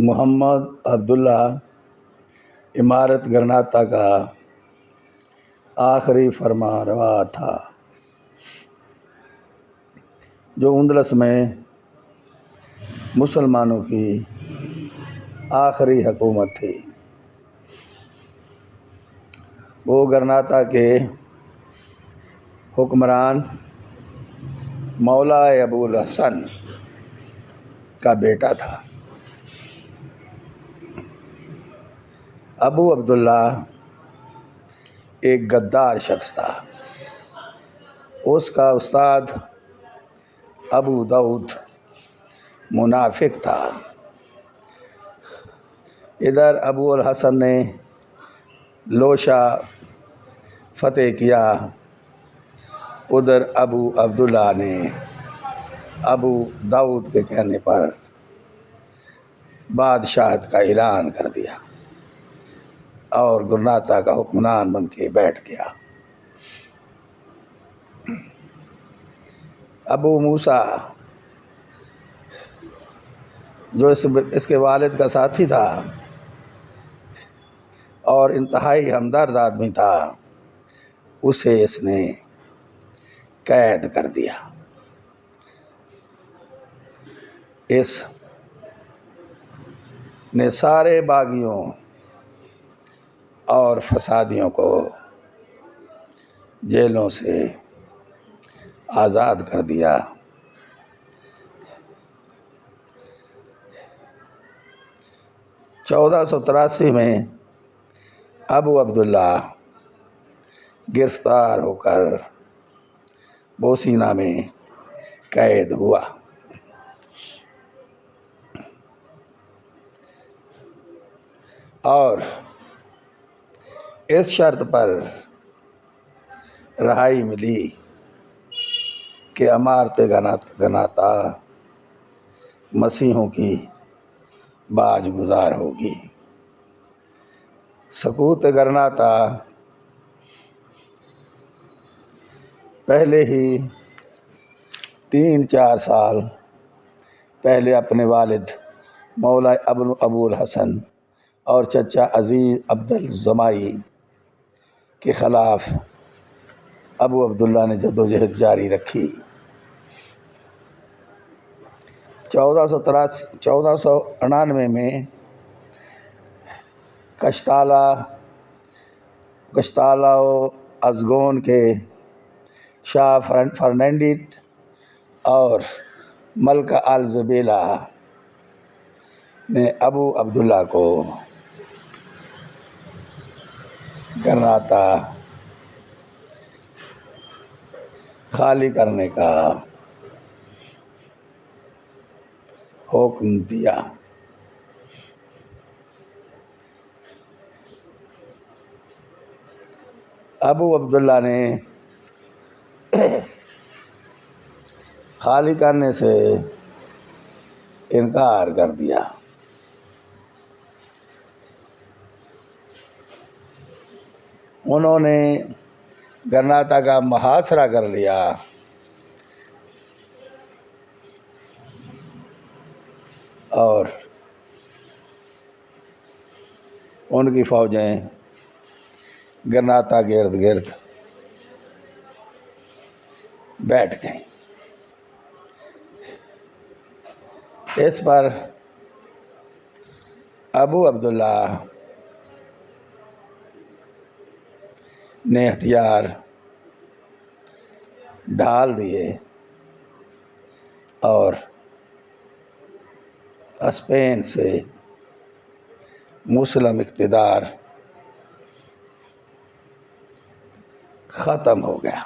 محمد عبداللہ امارت گرناطہ کا آخری فرما روا تھا، جو اندلس میں مسلمانوں کی آخری حکومت تھی۔ وہ گرناطہ کے حکمران مولا ابو الحسن کا بیٹا تھا۔ ابو عبداللہ ایک غدار شخص تھا۔ اس کا استاد ابو داؤد منافق تھا۔ ادھر ابو الحسن نے لوشا فتح کیا، ادھر ابو عبداللہ نے ابو داؤد کے کہنے پر بادشاہت کا اعلان کر دیا اور گرناطہ کا حکمران بن کے بیٹھ گیا۔ ابو موسیٰ جو اس کے والد کا ساتھی تھا اور انتہائی ہمدرد آدمی تھا، اسے اس نے قید کر دیا۔ اس نے سارے باغیوں اور فسادیوں کو جیلوں سے آزاد کر دیا۔ 1483 میں ابو عبداللہ گرفتار ہو کر بوسینہ میں قید ہوا۔ اور اس شرط پر رہائی ملی کہ امارت گرناطہ مسیحوں کی باج گزار ہوگی۔ سقوط گرناطہ پہلے ہی 3-4 سال پہلے اپنے والد مولا ابو الحسن اور چچا عزیز عبد الجمائی کے خلاف ابو عبداللہ نے جدوجہد جاری رکھی۔ 1499 میں کشتالہ و ازگون کے شاہ فرنینڈٹ اور ملکہ الزبیلا نے ابو عبداللہ کو گرناطہ خالی کرنے کا حکم دیا۔ ابو عبداللہ نے خالی کرنے سے انکار کر دیا۔ انہوں نے گرناطہ کا محاصرہ کر لیا اور ان کی فوجیں گرناطہ کے ارد گرد بیٹھ گئیں۔ اس پر ابو عبداللہ نے ہتھیار ڈال دیے اور اسپین سے مسلم اقتدار ختم ہو گیا۔